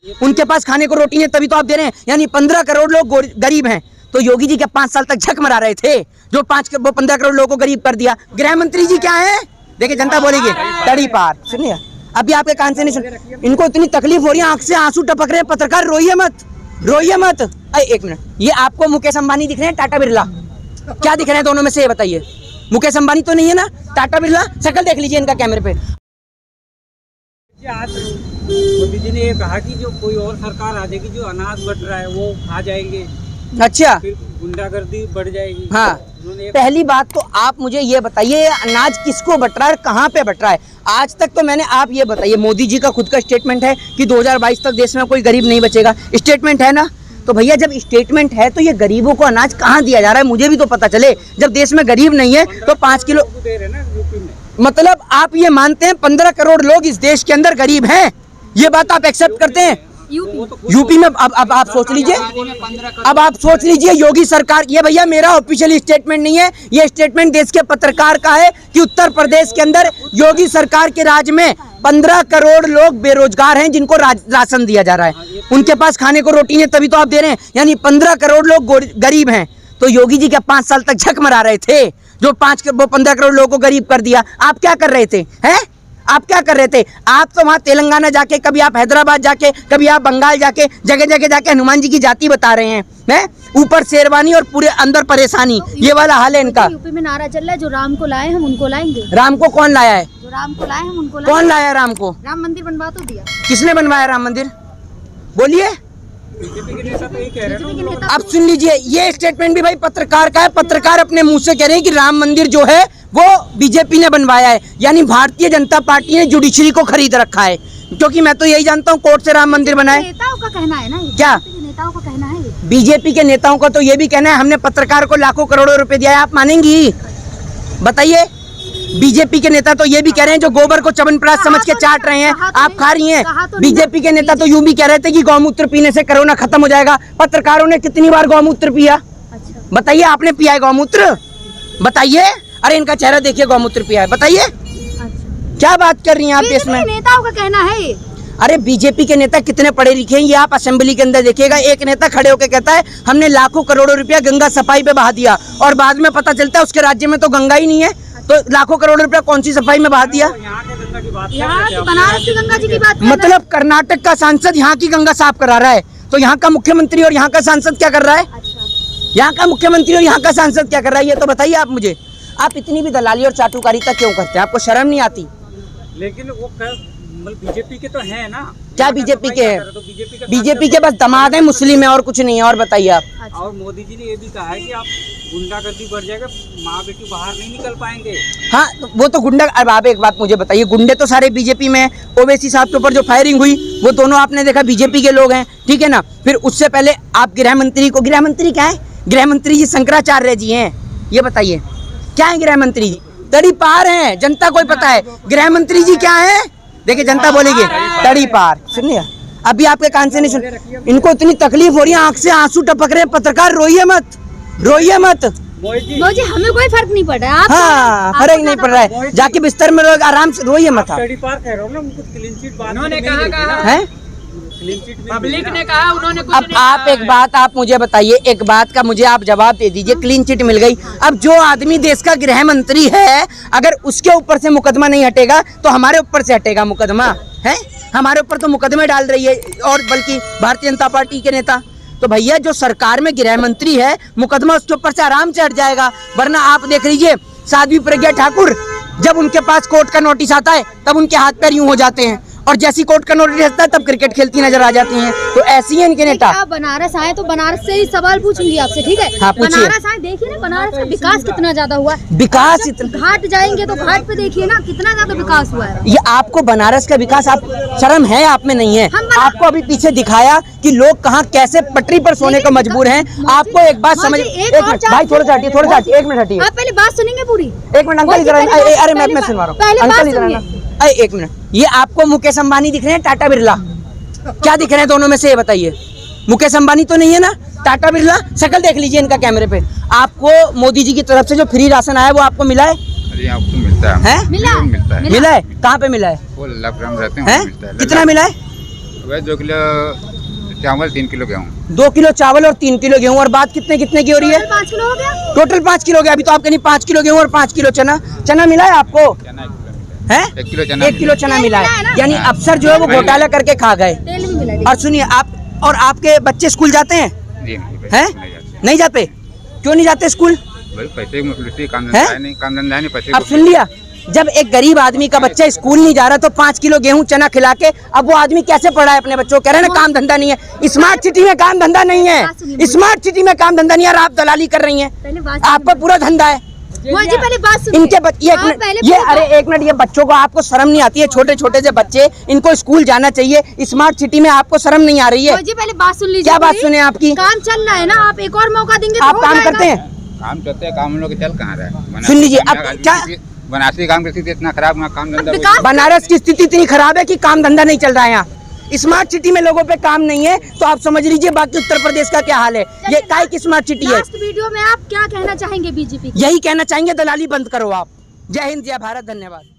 उनके पास खाने को रोटी नहीं, तभी तो आप दे रहे हैं। यानी 15 करोड़ लोग गरीब हैं। तो योगी जी क्या 5 साल तक झक मरा रहे थे जो 15 करोड़ लोगों को गरीब कर दिया? गृह मंत्री जी क्या है? देखिए जनता बोलेगी तड़ी पार। सुनिए, अभी आपके कान से नहीं सुन, इनको इतनी तकलीफ हो रही है, आंख से आंसू टपक रहे हैं। पत्रकार रोइए मत, रोइए मत। एक मिनट, ये आपको मुकेश अंबानी दिख रहे हैं, टाटा बिरला क्या दिख रहे हैं दोनों में से? ये बताइए। मुकेश अंबानी तो नहीं है ना, टाटा बिरला। शक्ल देख लीजिए इनका कैमरे पे। आज मोदी जी ने ये कहा कि जो कोई और सरकार आ जाएगी, जो अनाज बट रहा है वो खा जाएंगे, अच्छा, फिर गुंडागर्दी बढ़ जाएगी। हाँ, पहली बात तो आप मुझे ये बताइए, अनाज किसको बट रहा है, कहाँ पे बट रहा है? आज तक तो मैंने, आप ये बताइए, मोदी जी का खुद का स्टेटमेंट है कि 2022 तक देश में कोई गरीब नहीं बचेगा। स्टेटमेंट है ना, तो भैया जब स्टेटमेंट है तो ये गरीबों को अनाज कहाँ दिया जा रहा है? मुझे भी तो पता चले। जब देश में गरीब नहीं है तो 5 किलो दे रहे ना यूपी में। मतलब आप ये मानते हैं 15 करोड़ लोग इस देश के अंदर गरीब हैं? ये बात आप एक्सेप्ट करते हैं? यूपी में अब आप सोच लीजिए, अब आप सोच लीजिए योगी सरकार, ये भैया मेरा ऑफिशियल स्टेटमेंट नहीं है, ये स्टेटमेंट देश के पत्रकार का है कि उत्तर प्रदेश के अंदर योगी सरकार के राज में 15 करोड़ लोग बेरोजगार हैं जिनको राशन दिया जा रहा है। उनके पास खाने को रोटी नहीं, तभी तो आप दे रहे हैं। यानी 15 करोड़ लोग गरीब हैं। तो योगी जी क्या 5 साल तक झक मरा रहे थे जो 15 करोड़ लोगों को गरीब कर दिया? आप क्या कर रहे थे? हैं, आप क्या कर रहे थे? आप तो वहाँ तेलंगाना जाके, कभी आप हैदराबाद जाके, कभी आप बंगाल जाके, जगह जगह जाके हनुमान जी की जाति बता रहे हैं। ऊपर शेरवानी और पूरे अंदर परेशानी, ये वाला हाल है इनका। यूपी में नारा चल रहा है, जो राम को लाए हम उनको लाएंगे। राम को कौन लाया है? जो राम को लाए हम उनको लाएंगे। कौन लाया राम को? राम मंदिर बनवा तो दिया। किसने बनवाया राम मंदिर? बोलिए। बीजेपी के नेता तो यही कह रहे हैं। अब सुन लीजिए, ये स्टेटमेंट भी भाई पत्रकार का है। पत्रकार अपने मुंह से कह रहे हैं कि राम मंदिर जो है वो बीजेपी ने बनवाया है। यानी भारतीय जनता पार्टी ने जुडिशरी को खरीद रखा है। क्योंकि मैं तो यही जानता हूँ कोर्ट से राम मंदिर बनाए। नेताओं का कहना है ना, क्या नेताओं का कहना है? बीजेपी के नेताओं का तो ये भी कहना है हमने पत्रकार को लाखों करोड़ों रुपए दिया है। आप मानेंगी? बताइए। बीजेपी के नेता तो ये भी कह रहे हैं जो गोबर को च्यवनप्राश समझ के चाट रहे हैं, आप खा रही हैं। बीजेपी के नेता तो यूं भी कह रहे थे कि गौमूत्र पीने से कोरोना खत्म हो जाएगा। पत्रकारों ने कितनी बार गौमूत्र पिया? बताइए, आपने पिया है गौमूत्र? बताइए। अरे इनका चेहरा देखिए, गौमूत्र पिया है, बताइए। क्या बात कर रही हैं आप इसमें? नेताओं का कहना है। अरे बीजेपी के नेता कितने पढ़े लिखे हैं, ये आप असेंबली के अंदर देखिएगा। एक नेता खड़े होकर कहता है हमने लाखों करोड़ों रुपया गंगा सफाई पे बहा दिया, और बाद में पता चलता है उसके राज्य में तो गंगा ही नहीं है। तो लाखों करोड़ रुपया कौन सी सफाई में बहा दिया? यहाँ की बनारस की गंगा जी की बात। मतलब कर्नाटक का सांसद यहाँ की गंगा साफ करा रहा है, तो यहाँ का मुख्यमंत्री और यहाँ का सांसद क्या कर रहा है? यहाँ का मुख्यमंत्री और यहाँ का सांसद क्या कर रहा है? ये तो बताइए आप मुझे। आप इतनी भी दलाली और चाटुकारिता क्यों करते हैं? आपको शर्म नहीं आती? लेकिन वो बीजेपी के तो है ना। क्या बीजेपी के हैं? तो बीजेपी के बस दामाद है, मुस्लिम है, और कुछ नहीं है। और बताइए आप। और मोदी जी ने ये भी कहा है कि आप गुंडागर्दी बढ़ जाएगा, माँ बेटी बाहर नहीं निकल पाएंगे। हाँ, तो वो तो गुंडा। अब आप एक बात मुझे बताइए, गुंडे तो सारे बीजेपी में हैं। ओवैसी साहब के ऊपर जो फायरिंग हुई वो दोनों आपने देखा बीजेपी के लोग हैं, ठीक है ना। फिर उससे पहले आप गृह मंत्री को, गृह मंत्री क्या है? गृह मंत्री जी शंकराचार्य जी हैं। ये बताइए क्या है गृह मंत्री जी? तड़ी पार हैं, जनता को पता है गृह मंत्री जी क्या है। देखिए जनता बोलेगी तड़ी पार। सुनिए, अभी आपके कान से नहीं सुन, इनको इतनी तकलीफ हो रही है, आंख से आंसू टपक रहे हैं। पत्रकार रोइए मत, रोइए मत। जी हमें कोई फर्क नहीं पड़ रहा है। हाँ, फर्क नहीं पड़ रहा है। जाके बिस्तर में लोग आराम से रोइए मत। पब्लिक ने कहा, उन्होंने अब आप एक बात आप मुझे बताइए, एक बात का मुझे आप जवाब दे दीजिए। क्लीन चिट मिल गई। अब जो आदमी देश का गृह मंत्री है, अगर उसके ऊपर से मुकदमा नहीं हटेगा तो हमारे ऊपर से हटेगा मुकदमा? है हमारे ऊपर तो मुकदमे डाल रही है, और बल्कि भारतीय जनता पार्टी के नेता। तो भैया जो सरकार में गृह मंत्री है, मुकदमा उसके ऊपर से आराम से हट जाएगा। वरना आप देख लीजिए, साध्वी प्रज्ञा ठाकुर, जब उनके पास कोर्ट का नोटिस आता है तब उनके हाथ पैर यूं हो जाते हैं, और जैसी कोर्ट का नोटिस आता है तब क्रिकेट खेलती नजर आ जाती हैं। तो ऐसी है इनके नेता। आप बनारस आए तो बनारस से ही सवाल पूछूंगी आपसे, ठीक है? हाँ, पूछिए। बनारस आए, देखिए ना बनारस का विकास कितना ज्यादा हुआ है। विकास इतना, घाट जाएंगे तो घाट पे देखिए ना कितना ज्यादा विकास हुआ है। ये आपको बनारस का विकास, आप शर्म है आप में नहीं है? आपको अभी पीछे दिखाया कि लोग कहाँ कैसे पटरी पर सोने को मजबूर हैं। आपको एक बात समझ, भाई थोड़ा सा हटिए, थोड़ा सा हटिए, 1 मिनट हटिए। आप पहले बात सुनेंगे पूरी? 1 मिनट अंकल इधर। अरे मैं सुनवा रहा हूँ अंकल इधर। 1 मिनट, ये आपको मुकेश अंबानी दिख रहे हैं, टाटा बिरला क्या दिख रहे हैं दोनों में से? ये बताइए। मुकेश अंबानी तो नहीं है ना, टाटा बिरला। शक्ल देख लीजिए इनका कैमरे पे। आपको मोदी जी की तरफ से जो फ्री राशन आया वो आपको मिला है? अरे आपको मिलता है? मिला है। मिला है? कहाँ पे मिला है? वो लखनऊ रहते हैं, कितना मिला है? वह 2 किलो चावल 3 किलो गेहूँ। 2 किलो चावल और 3 किलो गेहूं। और बात कितने कितने की हो रही है? 5 किलो हो गया। टोटल 5 किलो हो गया। अभी तो आपके नहीं 5 किलो गेहूं और 5 किलो चना। चना मिला है आपको? चना 1 किलो मिला है? 1 किलो चना 1 किलो चना तेल मिला मिला है है। ना? यानी अफसर जो है वो घोटाला करके खा गए। तेल भी मिला है। और सुनिए आप, और आपके बच्चे स्कूल जाते हैं? जी नहीं, हैं? नहीं जाते। नहीं जाते? क्यों नहीं जाते स्कूल? भाई पैसे की मुश्किल, काम धंधा हैं? है नहीं, काम धंधा है नहीं, पैसे अब सुन लिया, जब एक गरीब आदमी का बच्चा स्कूल नहीं जा रहा तो 5 किलो गेहूं चना खिला के अब वो आदमी कैसे पढ़ाए अपने बच्चों? कह रहे हैं ना काम धंधा नहीं है। स्मार्ट सिटी में काम धंधा नहीं है। स्मार्ट सिटी में काम धंधा नहीं है और आप दलाली कर रही हैं। पहले बात आपका पूरा धंधा है। मोदी जी पहले बात सुनिए। इनके ये आप पहले ये पूरी अरे एक मिनट, ये बच्चों को आपको शर्म नहीं आती है? छोटे छोटे से बच्चे, इनको स्कूल जाना चाहिए। स्मार्ट सिटी में आपको शर्म नहीं आ रही है? मोदी जी पहले बात सुन लीजिए। क्या बात पूरी। सुने आपकी? काम चल रहा है ना, आप एक और मौका देंगे तो आप हो काम जाएगा। करते हैं? काम करते हैं, काम हम लोग चल कहाँ रहा है? सुन लीजिए, अब क्या बनारसी काम की स्थिति इतना खराब, वहाँ काम धंधा विकास- बनारस की स्थिति इतनी खराब है कि काम धंधा नहीं चल रहा है यहाँ। स्मार्ट सिटी में लोगों पे काम नहीं है तो आप समझ लीजिए बाकी उत्तर प्रदेश का क्या हाल है। ये काय की स्मार्ट सिटी है? लास्ट वीडियो में आप क्या कहना चाहेंगे बीजेपी? यही कहना चाहेंगे, दलाली बंद करो आप। जय हिंद, जय भारत, धन्यवाद।